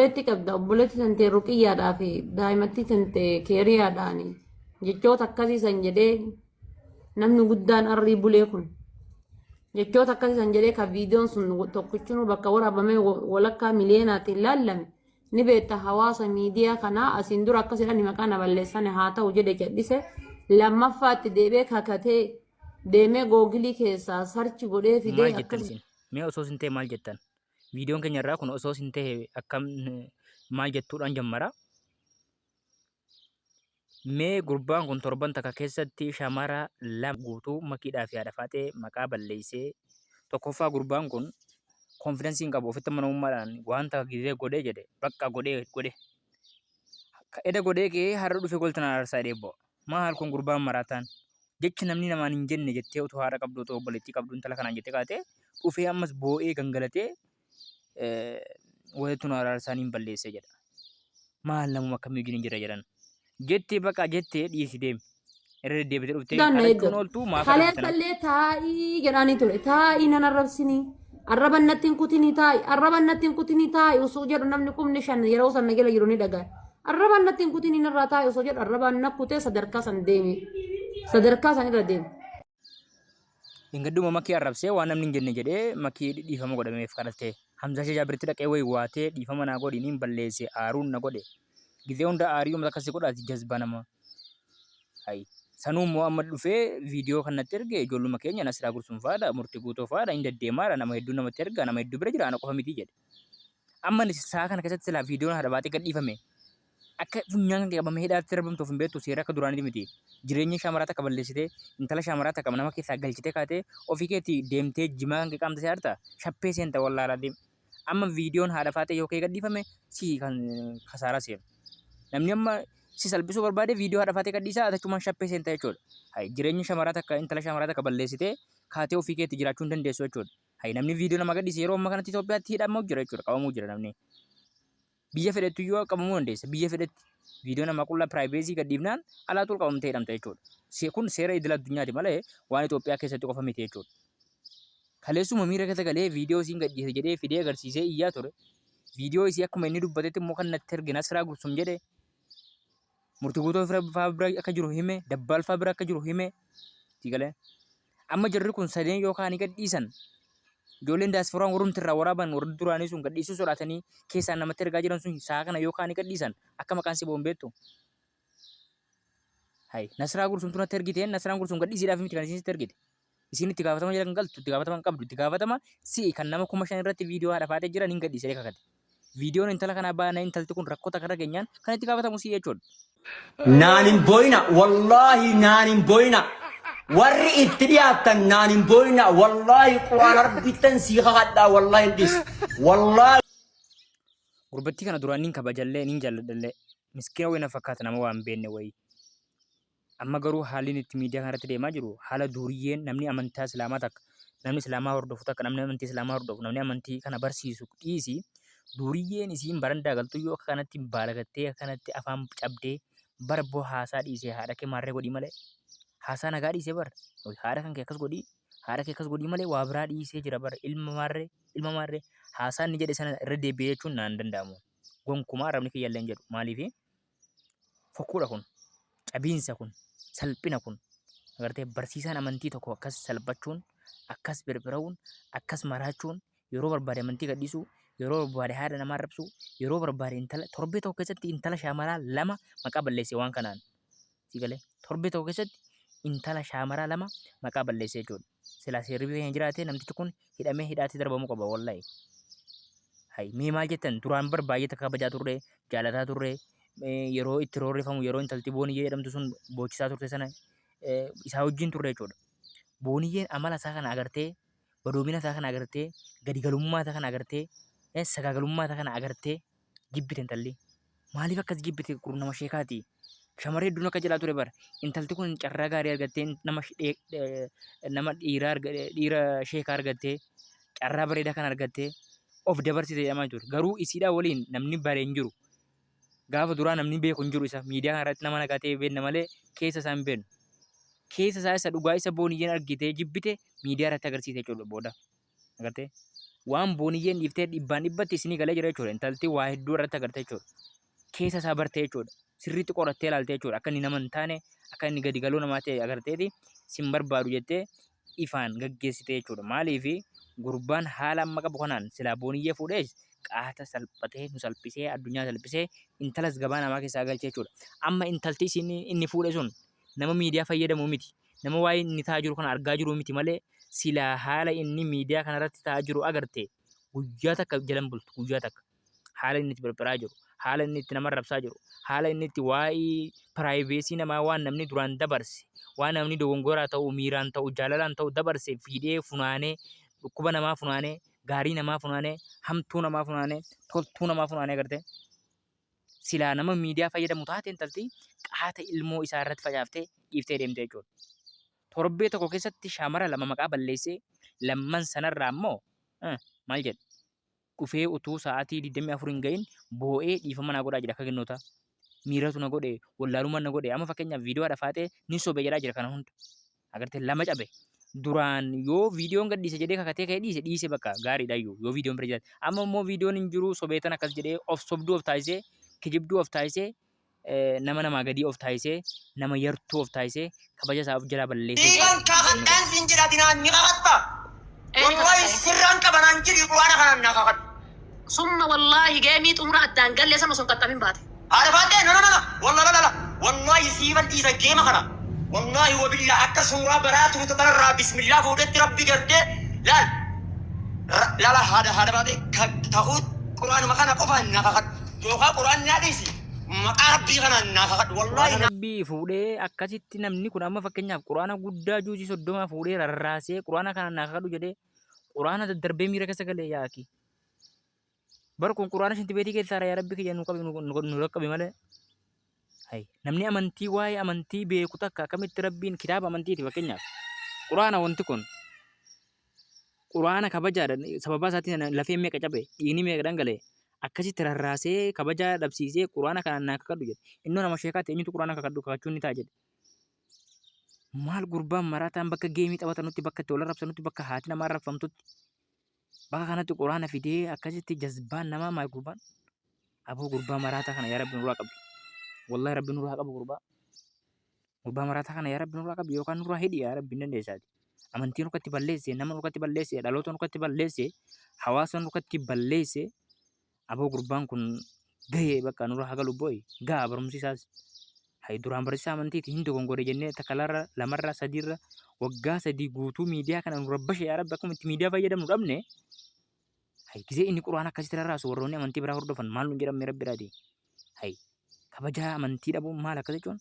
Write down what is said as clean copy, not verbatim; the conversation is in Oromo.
Itti qabda obboleetti tantee ruqiyyaadhaa fi daa'imatti tantee keeriyaadhaani jechoota akkasiisan jedhee namni guddaan arrii bulee kun jechoota akkasiisan jedhee kan viidiyoon sun tokkichuu bakka waraabamee walakkaa miliyeenaatiin laalame ni beekta hawaasa miidiyaa kanaa asiin dura akkasidhaan maqaa na balleessane haa ta'u jedhe jedhise lammaffaatti deebee kakatee deemee googilii keessaa sarchi godhee fidee akkas. Mee osoo sin ta'e maal jettan? Viidiyoon keenya irraa kun osoo sin ta'e akkam maal jettuudhaan jammara. Mee gurbaan kun torban takka keessatti shamara lama guutuu makiidhaa fi haadha faatee maqaa balleessee tokkoffaa gurbaan kun konfidensiin hin qabu ofitti amanamummaadhaan wanta gidee godhee jedhe bakka godhee edda godhee kee har'a dhufe goltan aarsaa dheebbo maal kun gurbaan maraataan jechi namni namaan hin jenne jettee otoo haadha qabdu otoo obboleettii qabdu intala kanaan jettee kaatee dhufee ammas boo'ee gangalatee wayituun araarsaaniin balleessee jedha. Maal namuma akkamii wajjin hin jira jedhan. Jettee bakka jettee dhiisi deemi. Irra deddeebitee dhuftee kadhachuun ooltuu maaf Kaleessallee taa'ii jedhanii ture. Taa'ii nan arrabsinii. Arraban natti hin kutinii taa'ii. Arraban natti hin kutinii taa'ii osoo jedhu namni kumni shan yeroo san nagala jiru ni dhagaa. Arraban natti hin kutinii narraa taa'ii osoo jedhu arraban na kutee sadarkaa san deemi. Sadarkaa san irra deemi. Ingadduma makii arrabsee waan namni hin jenne jedhee makii dhiifama godhameef kadhattee Hamza Shee Jaabiritti dhaqee wayi waatee dhiifama naa godhi niin balleesse aaruun na godhe gizee hunda aarii uummata akkasii godhaati jazba nama. Sanuu immoo amma dhufee viidiyoo kanatti erge ijoolluma keenya Nasiraa Gursuun fa'aadha murtii guutuu fa'aadha hin deddeemaadha nama hedduu namatti erga nama hedduu bira jira ana qofa miti jedhe. Amma saa kana keessatti silaa viidiyoon haadha baatee gad dhiifame akka funyaan kan qabamee hidhaatti darbamtuuf hin beektu seera akka duraanii miti. Jireenya shaamaraa takka balleessitee intala shaamaraa takka nama keessaa galchitee kaatee ofii keetti deemtee jimaa kan qaamte seerta shappee seenta wallaalaa deema. Amma viidiyoon haadha faatee yoo kee gadhiifame si kan kasaaraa seenu. Namni amma si salphisuu barbaade viidiyoo haadha faatee gadhiisaa atachumaan shappee seenta jechuudha. Jireenya shaamaraa takka intala shaamaraa takka balleessitee kaatee ofii keetti jiraachuu hin dandeessu jechuudha. Namni viidiyoo nama gadhiise yeroo amma kanatti Itoophiyaatti hidhamaa jira jechuudha qabamuu jira namni. Biyya fedhetti yoo qabamuu dandeessa biyya fedhetti viidiyoo nama qullaa piraayiveesii gadhiifnaan alaatuu qabamtee hidhamta jechuudha. Kun seera idil addunyaati malee waan Itoophiyaa keessatti qofa miti jechuudha. Kaleessuma miira keessa galee viidiyoo isiin gadhiise jedhee fidee agarsiisee iyyaa ture. Viidiyoo isii akkuma inni dubbatetti immoo kan natti erge Nasiraa Gursuun jedhe murtii guutuu fa'aa bira akka jiru hime dabbaal fa'aa bira akka jiru hime galee amma jarri kun sadeen yookaan gadhiisan ijoolleen daasforaan warrumti irraa waraaban warri duraanii sun gadhiisuu sodaatanii keessaan namatti ergaa jiran sun saa kana yookaan gadhiisan akka maqaan si bo'oon beektu. Nasiraa Gursuun tunatti ergiteen Nasiraan Gursuun gadhiisiidhaaf miti kan isiinitti ergite. Isiin itti gaafatama jala kan galtu itti gaafatama qabdu itti gaafatama si kan nama 5,000 irratti viidiyoo haadha faatee jiran hin gadhiisee kakate. Viidiyoon intala kanaa baana intalti kun rakkoota kana keenyaan kan itti gaafatamu si jechuudha. Naanin boyna wallahi naanin boyna warri itti dhiyaatan naanin boyna wallahi quraan arbittan si kakadhaa wallahi dis wallahi. Gurbattii kana duraan niin kabajallee niin jaalladhallee miskiina wayina fakkaata nama waan beenne wayii. Amma garuu haalli itti miidiyaa kanarratti deemaa jiru haala duriyyeen namni amantaa Islaamaa takka namni Islaamaa hordofu takka namni amantii Islaamaa hordofu namni amantii kana barsiisu dhiisi duriyyeen isiin barandaa galtu yoo akka kanatti baalagattee akka kanatti afaan cabdee bara boo haasaa dhiisee haadha kee maarree godhii malee haasaa nagaa dhiisee bara haadha kan kee akkas godhii malee waa biraa dhiisee jira bara ilma maarree haasaa inni jedhe sana irra deebi'ee jechuun naan danda'amu gonkumaa arrabni kiyyaallee hin jedhu maaliif fokkuudha kun cabiinsa kun salphina kun agartee barsiisaan amantii tokko akkas salphachuun akkas birbira'uun akkas maraachuun yeroo barbaade amantii gadhiisuu yeroo barbaade haadha namaa arrabsuu yeroo barbaade intala torbee tokko keessatti intala shaamaraa lama maqaa balleessee waan kanaan sigalee torbee tokko keessatti intala shaamaraa lama maqaa balleessee jechuudha. Silaa seerri biyya jiraatee namtichi kun hidhamee hidhaatti darbamuu qaba wallahi. Mee maal jettan duraan barbaay'ee takka kabajaa turre jaalataa turre yeroo itti roorrifamu yeroo intalti booniyyee jedhamtu sun boochisaa turte sana isaa wajjin turre jechuudha. Booniyyeen amala isaa kana agartee badoomina isaa kana agartee gadigalummaa isaa kana agartee sagaagalummaa isaa kana agartee jibbite intalli. Maaliif akkas jibbite nama sheekaati? Shamarree hedduun akka jedhaa ture bara intalti kun carraa gaarii argattee nama dhiira sheekaa argattee carraa bareedaa kan argattee of dabarsite jedhamaa jiru. Garuu isiidhaa waliin namni baree hin jiru. Gaafa duraa namni beeku hin jiru isa miidiyaa kanarratti nama nagaa ta'e beekna malee keessa isaa hin beeknu. Keessa isaa isa dhugaa isa booniyyeen argitee jibbite miidiyaa irratti agarsiise jechuudha booda. Agartee waan booniyyeen dhiiftee dhibbaan dhibbatti isinii galee jira jechuudha. Intalti waa hedduu irratti agartee jechuudha. Keessa isaa bartee jechuudha. Sirriitti qorattee ilaaltee jechuudha. Akka inni nama hin taane, akka inni gadi galuu namaa ta'e agarteeti sin barbaadu jettee ifaan gaggeessite jechuudha. Maaliifi gurbaan haala amma qabu kanaan silaa booniyyee fuudhees qaata salphatee nu salphisee addunyaa salphisee intalas gabaa namaa keessaa galchee jechuudha. Amma intalti inni fuudhe sun nama miidiyaa fayyadamu miti. Nama waa'ee inni ta'aa jiru kana argaa jiru miti malee silaa haala inni miidiyaa kanarratti ta'aa jiru agarte guyyaa takka jalan bultu guyyaa takka haala inni itti birbiraa jiru haala inni itti nama rabsaa jiru haala inni itti waa'ee piraayiveesii namaa waan namni duraan dabarse waan namni dogongoraa ta'u miiraan ta'u jaalalaan ta'u dabarse fiidee funaanee dhukkuba namaa funaanee gaarii namaa funaanee hamtuu namaa funaanee toltuu namaa funaanee agarte silaa nama miidiyaa fayyadamu taateen taltii qaata ilmoo isaa irratti facaaftee dhiiftee deemtee jechuudha. Torbee tokko keessatti shaamara lama maqaa balleessee lamman sanarraa immoo maal jedhu dhufee utuu sa'aatii 24 hin gahin boo'ee dhiifama naa godhaa jira akka kennoota. Miiratu na godhe wallaalummaan na godhe amma fakkeenyaaf viidiyoo dhafaatee ni sobee jedhaa jira kana hunda. Agartee lama cabe. Duraan yoo viidiyoon gadhiise jedhee kakatee ka'ee dhiise bakka gaariidha iyyuu yoo viidiyoon bira jiraate. Amma immoo viidiyoon hin jiru sobeetan akkas jedhee of sobduu of taasisee kijibduu of taasisee nama namaa gadii of taasisee nama yartuu of taasisee kabaja isaa of jalaa balleessee. Dhiigaan kaakadhaan siin jedhatinaan ni kakatta. Wallahi sirraan qabanaan jedhi waan kanaan na kakadhu. Summa wallahi geemii xumura addaan gallee sama sun qaxxamin baate. Haadha baatee no. Wallahi siifan dhiisa geema kana. Wallahi wabilla akka suuraa baraatu tatarraa bismillah fuudhetti rabbi gardee laala haadha baatee ta'uu quraanuma kana qofaan na kakadhu. Yookaan quraan naa dhiisi. Maqaa rabbii kanaan naa kakadhu wallahi. Rabbii fuudhee akkasitti namni kun amma fakkeenyaaf quraana guddaa juusii 30 fuudhee rarraasee quraana kanaan naa kakadhu jedhee quraana daddarbee miira keessa galee yaaki. Bar kun quraana shinti beetii keessaa yaa rabbi kiyya nu rakkabe malee. Hay namni amantii waa'ee amantii beeku takka akkamitti rabbiin kitaaba amantiiti fakkeenyaaf quraana wanti kun quraana kabajaadha sababa isaatiin lafee meeqa cabe dhiigni meeqa dhangalee akkasitti rarraasee kabajaa dhabsiisee quraana kanaan naa kakadhu jedhe innoo nama sheekaatti eenyutu quraana kakachuun ni ta'a jedhe. Maal gurbaan marataan bakka geemii taphatanutti bakka itti wal arrabsanutti bakka haati namaa arrabsamtutti bakka kanatti quraana fidee akkasitti jazbaan namaa maal gurbaan aboo gurbaa maraataa kana yaa rabbi nurraa qabu. Wallahi rabbi nurraa qabu gurbaa maraataa kana yaa rabbi nurraa qabu yookaan nurraa hidhi yaa rabbi hin dandeessaati. Amantiin nurkatti balleesse nama nurkatti balleesse dhaloota nurkatti balleesse hawaasa nurkatti balleesse aboo gurbaan kun gahee bakka nurraa haga lubbooyi gahaa barumsi isaas. Hay duraan barsiisaa amantiiti hin dogongore jennee takka lamarraa sadiirra waggaa 3 guutuu miidiyaa kana nu rabbashe yaa rabbi akkuma itti miidiyaa fayyadamnu dhabne. Hay gisee inni quraana akkasitti rarraasu warroonni amantii biraa hordofan maal nu jedhamne rabbi biraati. Hay kabajaa amantii dhabuun maal akka jechuun